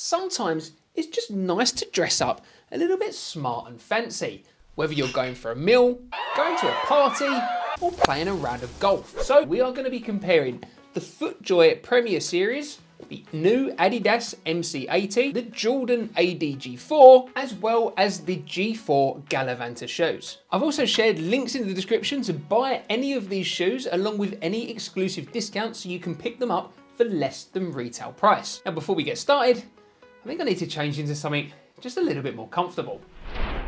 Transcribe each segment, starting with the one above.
sometimes it's just nice to dress up a little bit smart and fancy, whether you're going for a meal, going to a party, or playing a round of golf. So we are going to be comparing the Footjoy Premier Series, the new Adidas MC80, the Jordan ADG4, as well as the Fore Gallivanter shoes. I've also shared links in the description to buy any of these shoes along with any exclusive discounts so you can pick them up for less than retail price. Now before we get started, I think I need to change into something just a little bit more comfortable.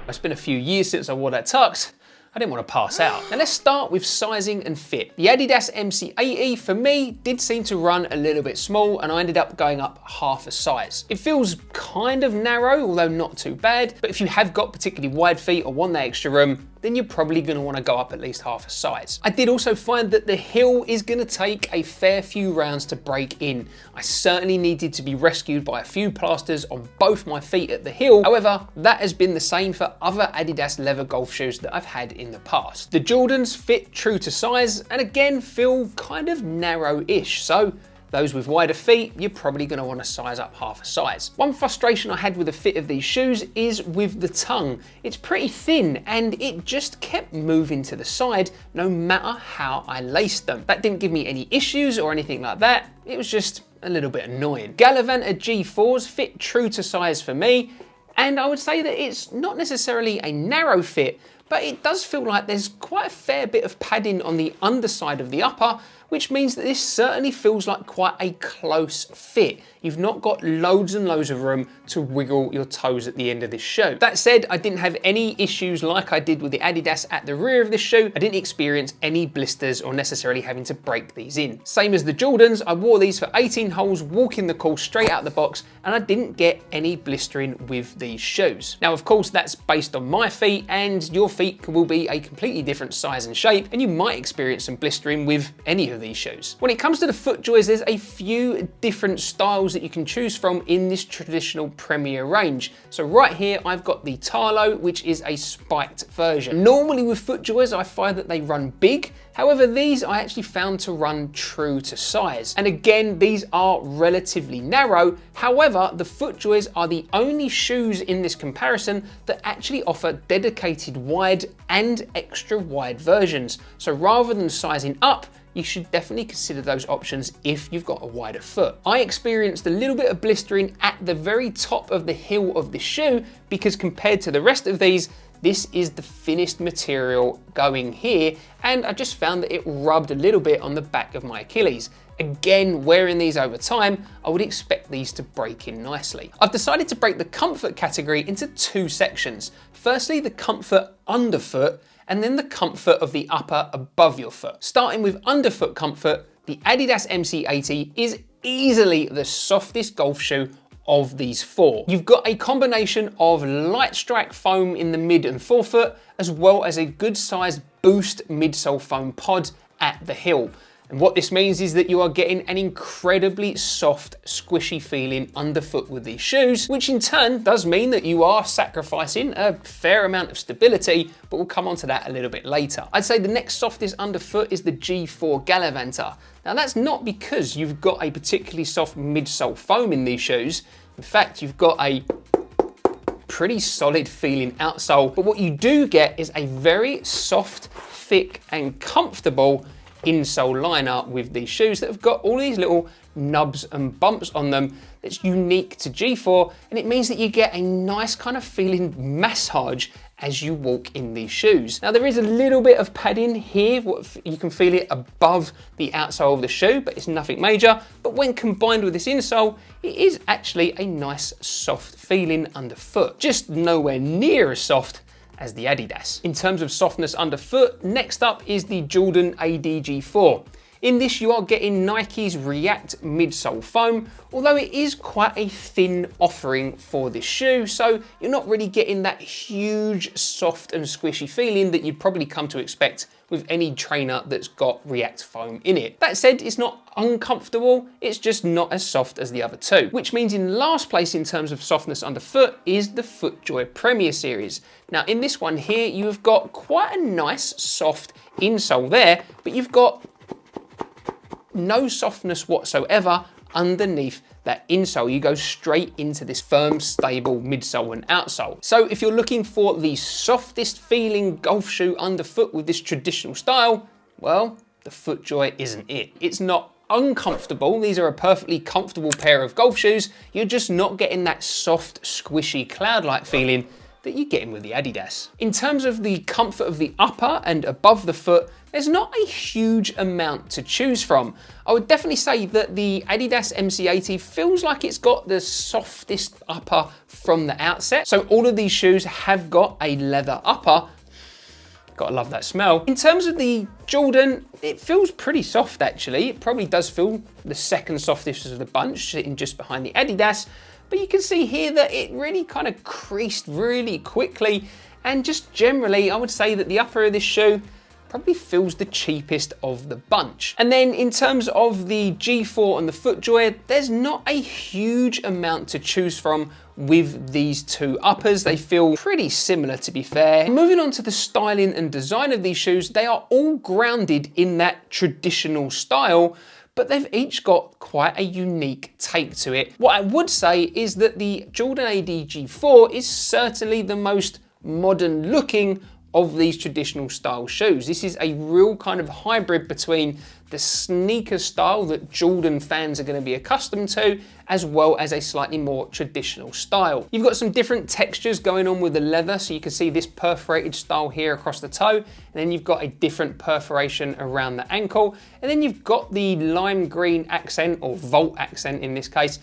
It's been a few years since I wore that tux. I didn't want to pass out. Now let's start with sizing and fit. The Adidas MC80 for me did seem to run a little bit small and I ended up going up half a size. It feels kind of narrow, although not too bad, but if you have got particularly wide feet or want that extra room, then you're probably going to want to go up at least half a size. I did also find that the heel is going to take a fair few rounds to break in. I certainly needed to be rescued by a few plasters on both my feet at the heel. However, that has been the same for other Adidas leather golf shoes that I've had in the past. The Jordans fit true to size and again feel kind of narrow-ish, so those with wider feet, you're probably going to want to size up half a size. One frustration I had with the fit of these shoes is with the tongue. It's pretty thin and it just kept moving to the side no matter how I laced them. That didn't give me any issues or anything like that. It was just a little bit annoying. Gallivanter G4s fit true to size for me, and I would say that it's not necessarily a narrow fit, but it does feel like there's quite a fair bit of padding on the underside of the upper, which means that this certainly feels like quite a close fit. You've not got loads and loads of room to wiggle your toes at the end of this shoe. That said, I didn't have any issues like I did with the Adidas at the rear of this shoe. I didn't experience any blisters or necessarily having to break these in. Same as the Jordans, I wore these for 18 holes, walking the course straight out the box, and I didn't get any blistering with these shoes. Now, of course, that's based on my feet, and your feet will be a completely different size and shape, and you might experience some blistering with any of these shoes. When it comes to the Footjoys, there's a few different styles that you can choose from in this traditional Premier range. So right here, I've got the Tarlo, which is a spiked version. Normally with Footjoys, I find that they run big. However, these I actually found to run true to size. And again, these are relatively narrow. However, the Footjoys are the only shoes in this comparison that actually offer dedicated wide and extra wide versions. So rather than sizing up, you should definitely consider those options if you've got a wider foot. I experienced a little bit of blistering at the very top of the heel of the shoe because compared to the rest of these, this is the thinnest material going here, and I just found that it rubbed a little bit on the back of my Achilles. Again, wearing these over time, I would expect these to break in nicely. I've decided to break the comfort category into two sections. Firstly, the comfort underfoot, and then the comfort of the upper above your foot. Starting with underfoot comfort, the Adidas MC80 is easily the softest golf shoe of these four. You've got a combination of light strike foam in the mid and forefoot, as well as a good sized boost midsole foam pod at the heel. And what this means is that you are getting an incredibly soft, squishy feeling underfoot with these shoes, which in turn does mean that you are sacrificing a fair amount of stability, but we'll come on to that a little bit later. I'd say the next softest underfoot is the Fore Gallivanter. Now that's not because you've got a particularly soft midsole foam in these shoes. In fact, you've got a pretty solid feeling outsole, but what you do get is a very soft, thick, and comfortable insole liner with these shoes that have got all these little nubs and bumps on them that's unique to G4, and it means that you get a nice kind of feeling massage as you walk in these shoes. Now there is a little bit of padding here, you can feel it above the outsole of the shoe, but it's nothing major. But when combined with this insole, it is actually a nice soft feeling underfoot, just nowhere near as soft as the Adidas. In terms of softness underfoot, next up is the Jordan ADG4. In this, you are getting Nike's React midsole foam, although it is quite a thin offering for this shoe, so you're not really getting that huge, soft and squishy feeling that you'd probably come to expect with any trainer that's got React foam in it. That said, it's not uncomfortable, it's just not as soft as the other two, which means in last place in terms of softness underfoot is the Footjoy Premier Series. Now in this one here, you've got quite a nice soft insole there, but you've got no softness whatsoever underneath that insole, you go straight into this firm, stable midsole and outsole. So if you're looking for the softest feeling golf shoe underfoot with this traditional style, well, the Footjoy isn't it. It's not uncomfortable. These are a perfectly comfortable pair of golf shoes. You're just not getting that soft, squishy, cloud-like feeling that you're getting with the Adidas. In terms of the comfort of the upper and above the foot, there's not a huge amount to choose from. I would definitely say that the Adidas MC80 feels like it's got the softest upper from the outset. So all of these shoes have got a leather upper. Gotta love that smell. In terms of the Jordan, it feels pretty soft actually. It probably does feel the second softest of the bunch, sitting just behind the Adidas. But you can see here that it really kind of creased really quickly. And just generally, I would say that the upper of this shoe probably feels the cheapest of the bunch. And then in terms of the G4 and the Footjoy, there's not a huge amount to choose from with these two uppers. They feel pretty similar, to be fair. Moving on to the styling and design of these shoes, they are all grounded in that traditional style, but they've each got quite a unique take to it. What I would say is that the Jordan AD G4 is certainly the most modern looking of these traditional style shoes. This is a real kind of hybrid between the sneaker style that Jordan fans are going to be accustomed to, as well as a slightly more traditional style. You've got some different textures going on with the leather, so you can see this perforated style here across the toe, and then you've got a different perforation around the ankle, and then you've got the lime green accent, or volt accent in this case,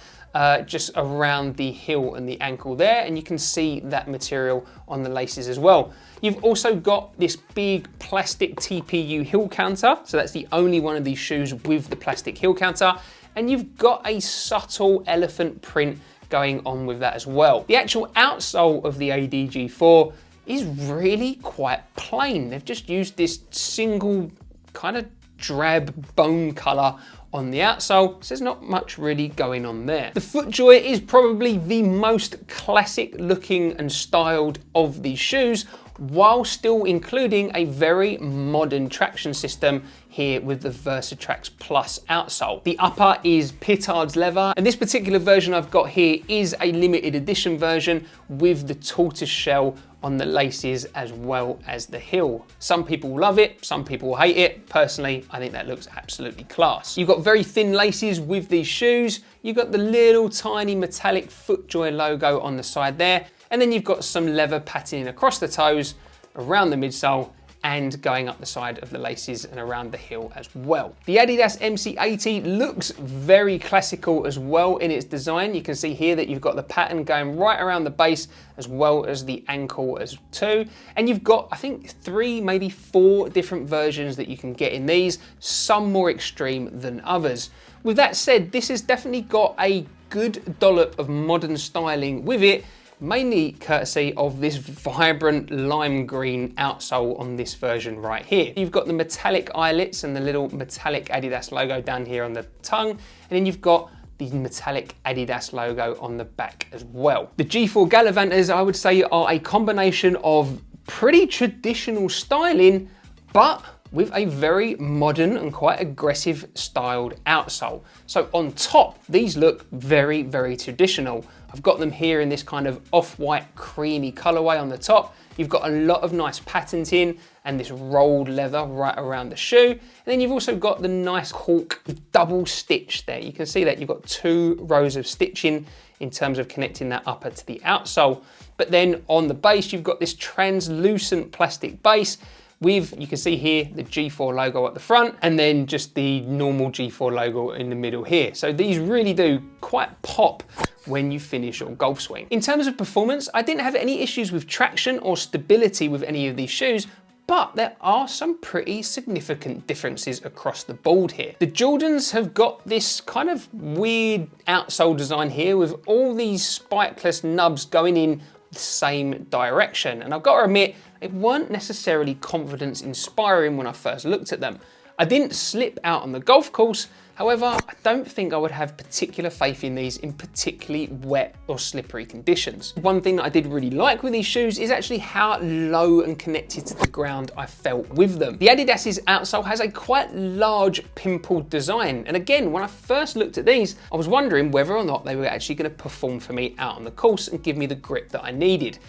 just around the heel and the ankle there, and you can see that material on the laces as well. You've also got this big plastic TPU heel counter, so that's the only one of these shoes with the plastic heel counter, and you've got a subtle elephant print going on with that as well. The actual outsole of the ADG4 is really quite plain. They've just used this single kind of drab bone color on the outsole, so there's not much really going on there. The Footjoy is probably the most classic looking and styled of these shoes, while still including a very modern traction system here with the Versatrax Plus outsole. The upper is Pitard's leather, and this particular version I've got here is a limited edition version with the tortoise shell on the laces as well as the heel. Some people love it, some people hate it. Personally, I think that looks absolutely class. You've got very thin laces with these shoes. You've got the little tiny metallic Footjoy logo on the side there. And then you've got some leather patterning across the toes, around the midsole, and going up the side of the laces and around the heel as well. The Adidas MC80 looks very classical as well in its design. You can see here that you've got the pattern going right around the base as well as the ankle as too. And you've got, I think, 3, maybe 4 different versions that you can get in these, some more extreme than others. With that said, this has definitely got a good dollop of modern styling with it, mainly courtesy of this vibrant lime green outsole on this version right here. You've got the metallic eyelets and the little metallic Adidas logo down here on the tongue, and then you've got the metallic Adidas logo on the back as well. The G4 Gallivanters, I would say, are a combination of pretty traditional styling, but with a very modern and quite aggressive styled outsole. So on top, these look very, very traditional. I've got them here in this kind of off-white creamy colorway on the top. You've got a lot of nice patterns in and this rolled leather right around the shoe. And then you've also got the nice cork double stitch there. You can see that you've got 2 rows of stitching in terms of connecting that upper to the outsole. But then on the base, you've got this translucent plastic base with, you can see here, the G4 logo at the front, and then just the normal G4 logo in the middle here. So these really do quite pop when you finish your golf swing. In terms of performance, I didn't have any issues with traction or stability with any of these shoes, but there are some pretty significant differences across the board here. The Jordans have got this kind of weird outsole design here with all these spikeless nubs going in the same direction. And I've got to admit, they weren't necessarily confidence inspiring when I first looked at them. I didn't slip out on the golf course. However, I don't think I would have particular faith in these in particularly wet or slippery conditions. One thing that I did really like with these shoes is actually how low and connected to the ground I felt with them. The Adidas's outsole has a quite large pimpled design, and again, when I first looked at these, I was wondering whether or not they were actually going to perform for me out on the course and give me the grip that I needed.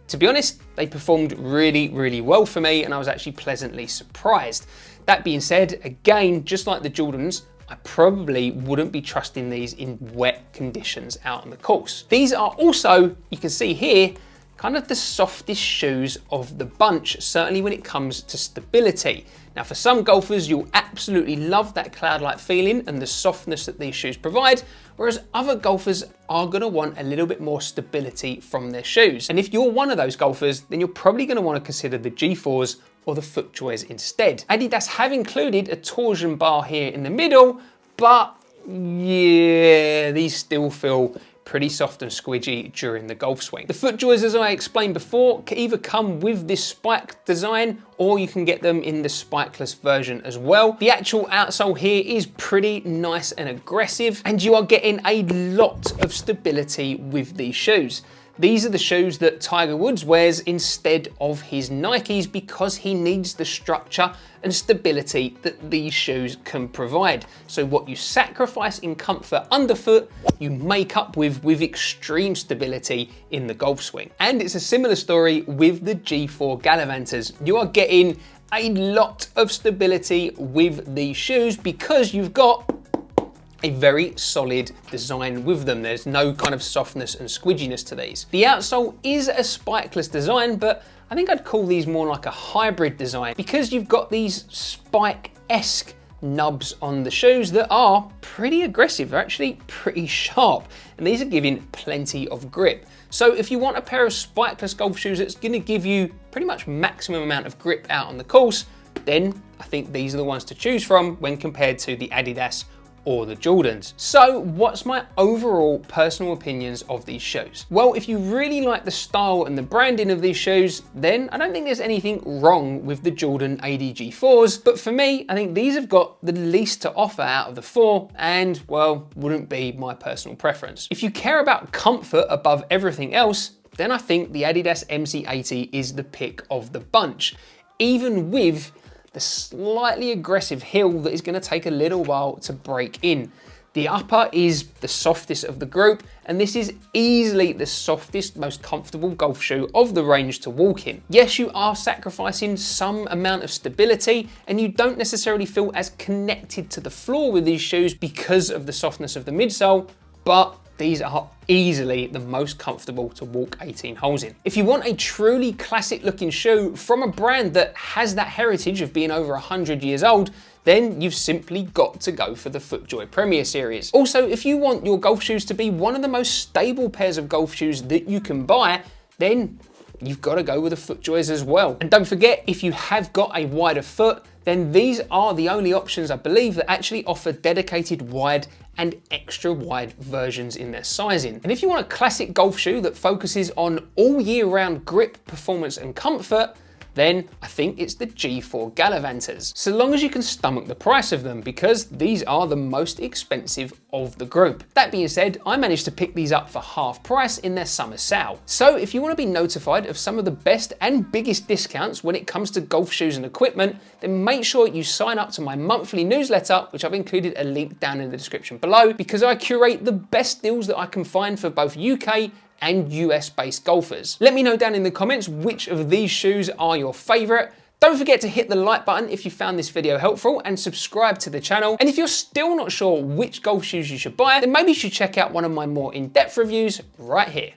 To be honest, they performed really, really well for me, and I was actually pleasantly surprised. That being said, again, just like the Jordans, I probably wouldn't be trusting these in wet conditions out on the course. These are also, you can see here, kind of the softest shoes of the bunch, certainly when it comes to stability. Now, for some golfers, you'll absolutely love that cloud-like feeling and the softness that these shoes provide, whereas other golfers are going to want a little bit more stability from their shoes. And if you're one of those golfers, then you're probably going to want to consider the G4s or the Footjoys instead. Adidas have included a torsion bar here in the middle, but yeah, these still feel pretty soft and squidgy during the golf swing. The Footjoys, as I explained before, can either come with this spike design or you can get them in the spikeless version as well. The actual outsole here is pretty nice and aggressive, and you are getting a lot of stability with these shoes. These are the shoes that Tiger Woods wears instead of his Nikes because he needs the structure and stability that these shoes can provide. So what you sacrifice in comfort underfoot, you make up with extreme stability in the golf swing. And it's a similar story with the Fore Gallivanters. You are getting a lot of stability with these shoes because you've got a very solid design with them. There's no kind of softness and squidginess to these. The outsole is a spikeless design, but I think I'd call these more like a hybrid design because you've got these spike-esque nubs on the shoes that are pretty aggressive. They're actually pretty sharp, and these are giving plenty of grip. So if you want a pair of spikeless golf shoes that's going to give you pretty much maximum amount of grip out on the course, then I think these are the ones to choose from when compared to the Adidas or the Jordans. So what's my overall personal opinions of these shoes? Well, if you really like the style and the branding of these shoes, then I don't think there's anything wrong with the Jordan ADG4s, but for me, I think these have got the least to offer out of the four and, well, wouldn't be my personal preference. If you care about comfort above everything else, then I think the Adidas MC80 is the pick of the bunch, even with the slightly aggressive heel that is going to take a little while to break in. The upper is the softest of the group, and this is easily the softest, most comfortable golf shoe of the range to walk in. Yes, you are sacrificing some amount of stability, and you don't necessarily feel as connected to the floor with these shoes because of the softness of the midsole, but these are easily the most comfortable to walk 18 holes in. If you want a truly classic looking shoe from a brand that has that heritage of being over 100 years old, then you've simply got to go for the Footjoy Premier Series. Also, if you want your golf shoes to be one of the most stable pairs of golf shoes that you can buy, then you've got to go with the Footjoys as well. And don't forget, if you have got a wider foot, then these are the only options I believe that actually offer dedicated wide and extra wide versions in their sizing. And if you want a classic golf shoe that focuses on all year round grip, performance and comfort, then I think it's the Fore Gallivanters. So long as you can stomach the price of them, because these are the most expensive of the group. That being said, I managed to pick these up for half price in their summer sale. So if you want to be notified of some of the best and biggest discounts when it comes to golf shoes and equipment, then make sure you sign up to my monthly newsletter, which I've included a link down in the description below, because I curate the best deals that I can find for both UK and US based golfers. Let me know down in the comments which of these shoes are your favorite. Don't forget to hit the like button if you found this video helpful and subscribe to the channel. And if you're still not sure which golf shoes you should buy, then maybe you should check out one of my more in-depth reviews right here.